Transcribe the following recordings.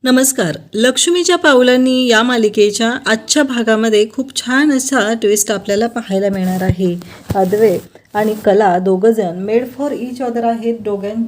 नमस्कार. लक्ष्मीच्या पावलांनी या मालिकेच्या आजच्या भागामध्ये खूप छान असा ट्विस्ट आपल्याला पाहायला मिळणार आहे. अद्वैत आणि कला दोघंजण मेड फॉर ईच अदर आहेत.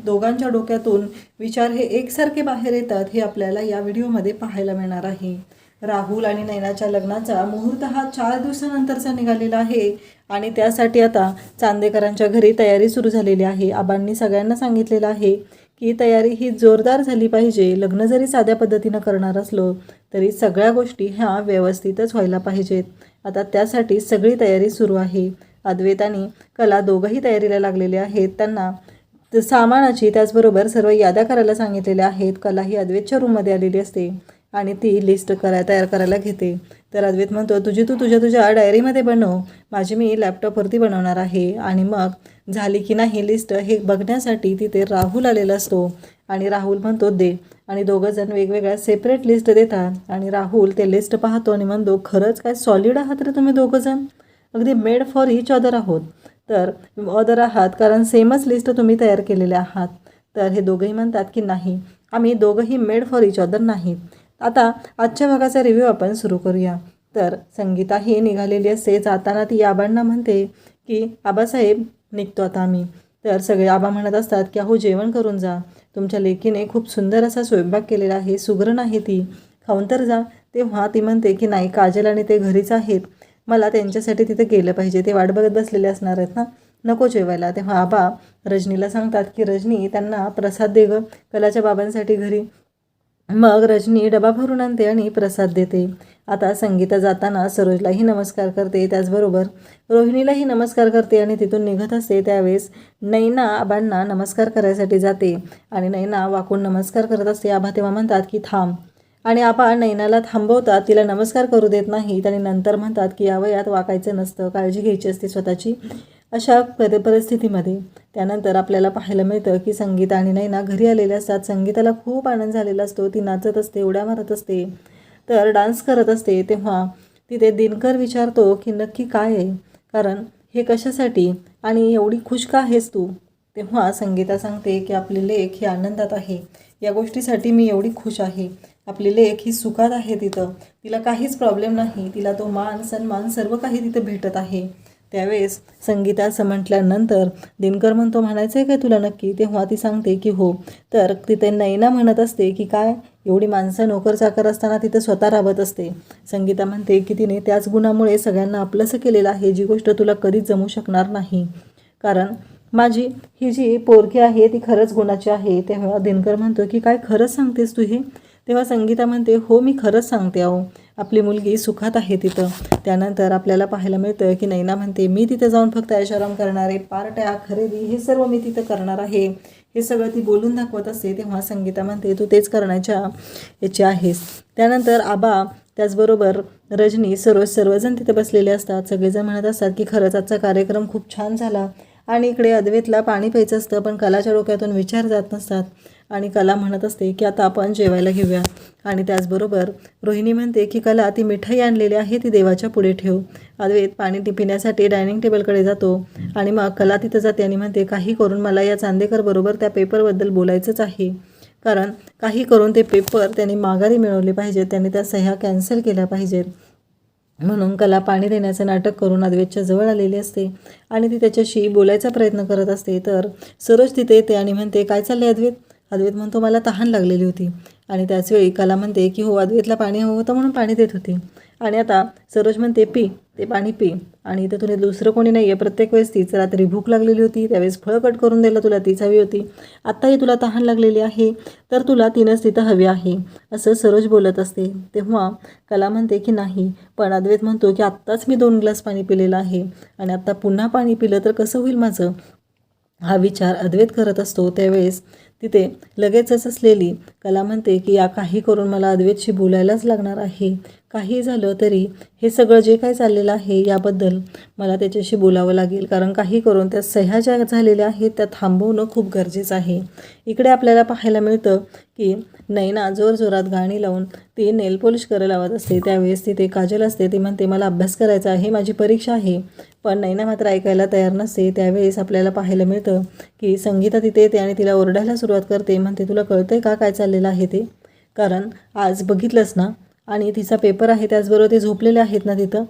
दोघांच्या डोक्यातून विचार हे एकसारखे बाहेर येतात हे आपल्याला या व्हिडिओमध्ये पाहायला मिळणार आहे. राहुल आणि नैनाच्या लग्नाचा मुहूर्त हा 4 दिवसानंतरचा निघालेला आहे आणि त्यासाठी आता चांदेकरांच्या घरी तयारी सुरू झालेली आहे. आबांनी सगळ्यांना सांगितलेलं आहे की तयारी ही जोरदार झाली पाहिजे. लग्न जरी साध्या पद्धतीनं करणार असलो तरी सगळ्या गोष्टी ह्या व्यवस्थितच व्हायला पाहिजेत. आता त्यासाठी सगळी तयारी सुरू आहे. अद्वैत आणि कला दोघंही तयारीला लागलेले आहेत. त्यांना सामानाची त्याचबरोबर सर्व याद्या करायला सांगितलेल्या आहेत. कला ही अद्वैतच्या रूममध्ये आलेली असते आणि ती लिस्ट तयार करायला घेते. तर अद्वैत म्हणतो तू तुझ्या डायरीमध्ये बनव, माझी मी लॅपटॉपवरती बनवणार आहे. आणि मग झाली की नाही लिस्ट हे बघण्यासाठी तिथे राहुल आलेला असतो आणि राहुल म्हणतो दे. आणि दोघंजण वेगवेगळ्या सेपरेट लिस्ट देतात आणि राहुल ते लिस्ट पाहतो आणि म्हणतो खरंच काय सॉलिड आहात रे तुम्ही दोघंजण, अगदी मेड फॉर ईच अदर आहोत. तर अदर आहात कारण सेमच लिस्ट तुम्ही तयार केलेल्या आहात. तर हे दोघंही म्हणतात की नाही, आम्ही दोघंही मेड फॉर ईच अदर नाहीत. आता आजच्या भागाचा रिव्ह्यू आपण सुरू करूया. तर संगीता ही निघालेली असते. जाताना ती आबांना म्हणते की आबासाहेब निघतो आता आम्ही. तर सगळे आबा म्हणत असतात की अहो जेवण करून जा, तुमच्या लेकीने खूप सुंदर असा स्वयंपाक केलेला आहे, सुगरण आहे ती, खाऊन तर जा. तेव्हा ती म्हणते की नाही काजल आणि ते घरीच आहेत, मला त्यांच्यासाठी तिथे गेलं पाहिजे, ते वाट बघत बसलेले असणार आहेत ना, नको जेवायला. तेव्हा आबा रजनीला सांगतात की रजनी त्यांना प्रसाद दे गं कलाच्या बाबांसाठी घरी. मग रजनी डबा भरून आणते आणि प्रसाद देते. आता संगीता जाताना सरोजलाही नमस्कार करते, त्याचबरोबर रोहिणीलाही नमस्कार करते आणि तिथून निघत असते. त्यावेळेस नैना आबांना नमस्कार करायसाठी जाते आणि नैना वाकून नमस्कार करत असते. आबा तेव्हा म्हणतात की थांब आणि आबा नैनाला थांबवतात, तिला नमस्कार करू देत नाहीत आणि नंतर म्हणतात की या वयात वाकायचं नसतं, काळजी घ्यायची असते स्वतःची अशा परिस्थितीमध्ये. त्यानंतर आपल्याला पाहायला मिळतं की संगीता आणि नैना घरी आलेले असतात. संगीताला खूप आनंद झालेला असतो, ती नाचत असते, उड्या मारत असते, तर डान्स करत असते. तेव्हा तिथे दिनकर विचारतो की नक्की काय आहे, कारण हे कशासाठी आणि एवढी खुश का आहेस तू. तेव्हा संगीता सांगते की आपली लेक ही आनंदात आहे, या गोष्टीसाठी मी एवढी खुश आहे. आपली लेक ही सुखात आहे, तिला काहीच प्रॉब्लेम नाही, तिला तो मान सन्मान सर्व काही तिथं भेटत आहे. त्यावेळेस संगीता असं म्हटल्यानंतर दिनकर म्हणतो म्हणायचं आहे काय तुला नक्की. तेव्हा ती सांगते की हो. तर तिथे नैना म्हणत असते की काय एवढी माणसं नोकर चाकर असताना तिथं स्वतः राबत असते. संगीता म्हणते की तिने त्याच गुणामुळे सगळ्यांना आपलंसं केलेलं आहे, जी गोष्ट तुला कधीच जमू शकणार नाही, कारण माझी ही जी पोरगी आहे ती खरंच गुणाची आहे. तेव्हा दिनकर म्हणतो की काय खरंच सांगतेस तू हे. तेव्हा संगीता म्हणते हो मी खरंच सांगते अहो, आपली मुलगी सुखात आहे तिथं. त्यानंतर आपल्याला पाहायला मिळतं की नैना म्हणते मी तिथे जाऊन फक्त ऐशाराम करणार आहे, पार्ट्या खरेदी हे सर्व मी तिथं करणार आहे, हे सगळं ती बोलून दाखवत असते. तेव्हा संगीता म्हणते तू तेच करण्याच्या याची आहेस. त्यानंतर आबा त्याचबरोबर रजनी सर्वजण तिथे बसलेले असतात. सगळेजण म्हणत असतात की खरंच आजचा कार्यक्रम खूप छान झाला. आणि इकडे अद्वैतला पाणी प्यायचं असतं पण कलाच्या डोक्यातून विचार जात नसतात आणि कला म्हणत असते की आता आपण जेवायला घेऊया. आणि त्याचबरोबर रोहिणी म्हणते की कला ती मिठाई आणलेली आहे ती देवाच्या पुढे ठेव. अद्वैत पाणी पिण्यासाठी डायनिंग टेबलकडे जातो आणि मग कला तिथं जाते आणि म्हणते काही करून मला या चांदेकर बरोबर त्या पेपरबद्दल बोलायचंच आहे, कारण काही करून ते पेपर त्यांनी माघारी मिळवले पाहिजेत, त्यांनी त्या सह्या कॅन्सल केल्या पाहिजेत. म्हणून कला पाणी देण्याचं नाटक करून अद्वैतच्या जवळ आलेली असते आणि ती त्याच्याशी बोलायचा प्रयत्न करत असते. तर सरोज तिथे येते आणि म्हणते काय चाललंय अद्वैत. अद्वैत म्हणतो मला तहान लागलेली होती. आणि त्याचवेळी कला म्हणते की हो अद्वैतला पाणी हवं होतं म्हणून पाणी देत होती. आणि आता सरोज म्हणते पी ते पाणी पी. आणि इथं तुला दुसरं कोणी नाही आहे, प्रत्येक वेळेस तीच रात्री भूक लागलेली होती त्यावेळेस फळं कट करून द्यायला तुला तीच हवी होती, आत्ताही तुला तहान लागलेली आहे तर तुला तीनच तिथं हवी आहे, असं सरोज बोलत असते. तेव्हा कला म्हणते की नाही, पण अद्वैत म्हणतो की आत्ताच मी 2 ग्लास पाणी पिलेलं आहे आणि आत्ता पुन्हा पाणी पिलं तर कसं होईल माझं, हा विचार अद्वैत करत असतो. त्यावेळेस तिथे लगेचच असलेली कला म्हणते की या काही करून मला अद्वैतशी बोलायलाच लागणार आहे, काही झालं तरी हे सगळं जे काही चाललेलं आहे याबद्दल मला त्याच्याशी बोलावं लागेल, कारण काही करून त्या सह्या ज्या झालेल्या आहेत त्या थांबवणं खूप गरजेचं आहे. इकडे आपल्याला पाहायला मिळतं की नैना जोरजोरात गाणी लावून ती नेल पॉलिश करायला लावत असते. त्यावेळेस तिथे काजल असते, ती म्हणते मला अभ्यास करायचा आहे, माझी परीक्षा आहे, पण नैना मात्र ऐकायला तयार नसते. त्यावेळेस आपल्याला पाहायला मिळतं की संगीता तिथे येते आणि तिला ओरडायला सुरुवात करते, म्हणते तुला कळतंय का काय चाललेलं आहे ते, कारण आज बघितलंस ना, आणि तिचा पेपर आहे त्याचबरोबर ते झोपलेले आहेत ना तिथं,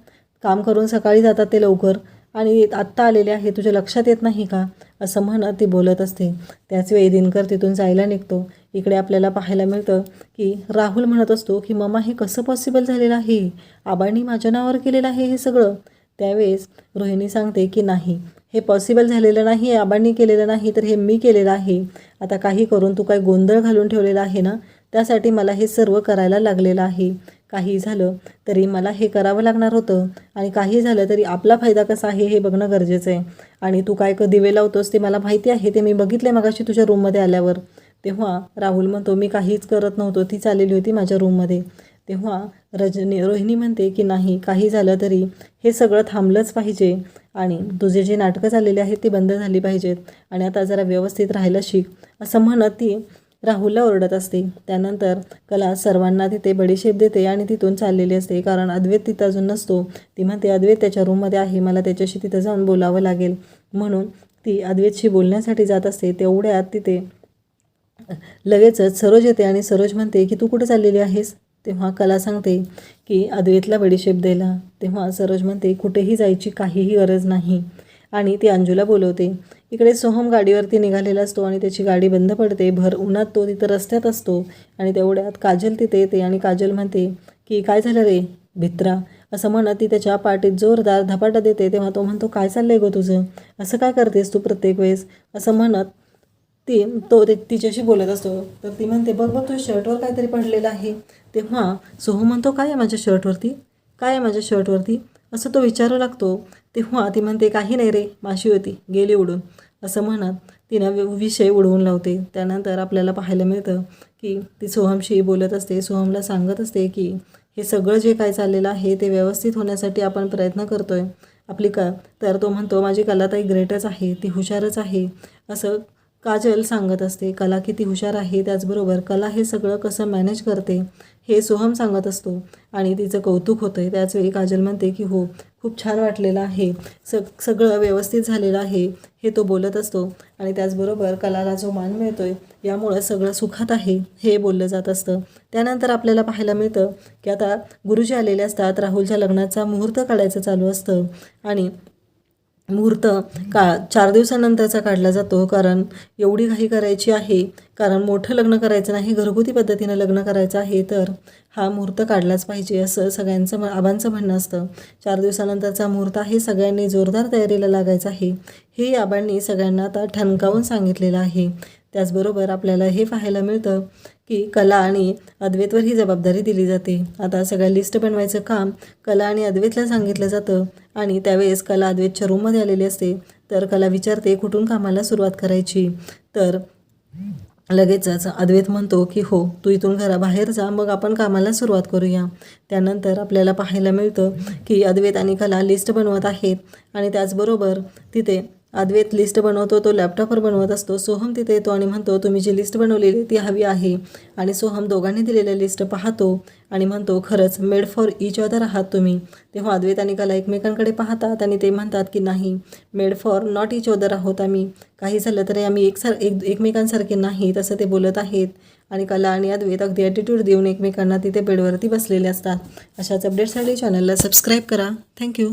काम करून सकाळी जातात ते लवकर आणि आत्ता आलेले आहे, तुझ्या लक्षात येत नाही का, असं म्हणत ती बोलत असते. त्याच वेळी दिनकर तिथून जायला निघतो. इकडे आपल्याला पाहायला मिळतं की राहुल म्हणत असतो की मम्मा हे कसं पॉसिबल झालेलं आहे, आबांनी माझ्या नावावर केलेलं आहे हे सगळं. त्यावेळेस रोहिणी सांगते की नाही, हे पॉसिबल झालेलं नाही, आबांनी केलेलं नाही, तर हे मी केलेलं आहे. आता काही करून तू काय गोंधळ घालून ठेवलेला आहे ना, त्यासाठी मला हे सर्व करायला लागलेलं आहे. काही झालं तरी मला हे करावं लागणार होतं, आणि काही झालं तरी आपला फायदा कसा आहे हे बघणं गरजेचं आहे. आणि तू काय दिवे लावतोस ते मला माहिती आहे, ते मी बघितलं मगाशी तुझ्या रूममध्ये आल्यावर. तेव्हा राहुल म्हणतो मी काहीच करत नव्हतो, ती चाललेली होती माझ्या रूममध्ये. तेव्हा रोहिणी म्हणते की नाही, काही झालं तरी हे सगळं थांबलंच पाहिजे, आणि तुझे जे नाटकं चाललेले आहेत ती बंद झाली पाहिजेत, आणि आता जरा व्यवस्थित राहायला शिक, असं म्हणत ती राहुलला ओरडत असते. त्यानंतर कला सर्वांना तिथे बडीशेप देते आणि तिथून चाललेली असते, कारण अद्वैत तिथं अजून नसतो. ती म्हणते अद्वैत त्याच्या रूममध्ये आहे, मला त्याच्याशी तिथं जाऊन बोलावं लागेल, म्हणून ती अद्वैतशी बोलण्यासाठी जात असते. तेवढ्यात तिथे लगेचच सरोज येते आणि सरोज म्हणते की तू कुठे चाललेली आहेस. तेव्हा कला सांगते की अद्वैतला बडीशेप द्यायला. तेव्हा सरोज म्हणते कुठेही जायची काहीही गरज नाही, आणि ती अंजूला बोलवते. इकडे सोहम गाडीवरती निघालेला असतो आणि त्याची गाडी बंद पडते. भर उन्हात तो तिथं रस्त्यात असतो, आणि तेवढ्यात काजल तिथे येते आणि काजल म्हणते की काय झालं रे भित्रा, असं म्हणत ती त्याच्या पाठीत जोरदार धपाटा देते. तेव्हा तो म्हणतो काय चाललंय गो तुझं, असं काय करतेस तू प्रत्येक वेळेस, असं म्हणत तिच्याशी बोलत असतो. तर ती म्हणते बघ बघ तुझ्या शर्टवर काहीतरी पडलेलं आहे. तेव्हा सोहम म्हणतो काय आहे माझ्या शर्टवरती, काय आहे माझ्या शर्टवरती, असं तो विचारू लागतो. तेव्हा ती म्हणते काही नाही रे, माशी होती गेली उडून, असं म्हणत तिनं विषय उडवून लावते. त्यानंतर आपल्याला पाहायला मिळतं की ती सोहमशी बोलत असते, सोहमला सांगत असते की हे सगळं जे काय चाललेलं आहे ते व्यवस्थित होण्यासाठी आपण प्रयत्न करतोय आपली तर तो म्हणतो माझी कलाताई ग्रेटच आहे, ती हुशारच आहे, असं काजल सांगत असते. कला किती हुशार आहे, त्याचबरोबर कला हे सगळं कसं मॅनेज करते हे सोहम सांगत असतो, आणि तिचं कौतुक होतं आहे. त्याचवेळी काजल म्हणते की हो खूप छान वाटलेलं आहे, सगळं व्यवस्थित झालेलं आहे हे तो बोलत असतो, आणि त्याचबरोबर कलाला जो मान मिळतो आहे यामुळं सगळं सुखात आहे हे बोललं जात असतं. त्यानंतर आपल्याला पाहायला मिळतं की आता गुरुजी आलेले असतात, राहुलच्या लग्नाचा मुहूर्त काढायचं चालू असतं, आणि मुहूर्त 4 दिवसानंतरचा काढला जातो, कारण एवढी घाई करायची आहे, कारण मोठं लग्न करायचं नाही, घरगुती पद्धतीनं लग्न करायचं आहे, तर हा मुहूर्त काढलाच पाहिजे असं सगळ्यांचं आबांचं म्हणणं असतं. 4 दिवसानंतरचा मुहूर्त आहे, सगळ्यांनी जोरदार तयारीला लागायचं आहे, हे आबांनी सगळ्यांना आता ठणकावून सांगितलेलं आहे. त्याचबरोबर आपल्याला हे पाहायला मिळतं की कला आणि अद्वैतवर ही जबाबदारी दिली जाते. आता सगळ्या लिस्ट बनवायचं काम कला आणि अद्वैतला सांगितलं जातं, आणि त्यावेळेस कला अद्वैतच्या रूममध्ये आलेली असते. तर कला विचारते कुठून कामाला सुरुवात करायची, तर लगेचच अद्वैत म्हणतो की हो तू इथून घराबाहेर जा, मग आपण कामाला सुरुवात करूया. त्यानंतर आपल्याला पाहायला मिळतं की अद्वैत आणि कला लिस्ट बनवत आहेत, आणि त्याचबरोबर तिथे अद्वैत लिस्ट बनवतो, तो लॅपटॉपवर बनवत असतो. सोहम तिथे येतो आणि म्हणतो तुम्ही जी लिस्ट बनवलेली ती हवी आहे, आणि सोहम दोघांनी दिलेल्या लिस्ट पाहतो आणि म्हणतो खरंच मेड फॉर ईच अदर आहात तुम्ही. तेव्हा अद्वैत आणि कला एकमेकांकडे पाहतात आणि ते म्हणतात की नाही, made for not each other आहोत आम्ही, काही झालं तरी आम्ही एकमेकांसारखे नाही, तसं ते बोलत आहेत. आणि कला आणि अद्वैत अगदी ॲटिट्यूड देऊन एकमेकांना तिथे बेडवरती बसलेले असतात. अशाच अपडेट्ससाठी चॅनलला सबस्क्राईब करा. थँक्यू.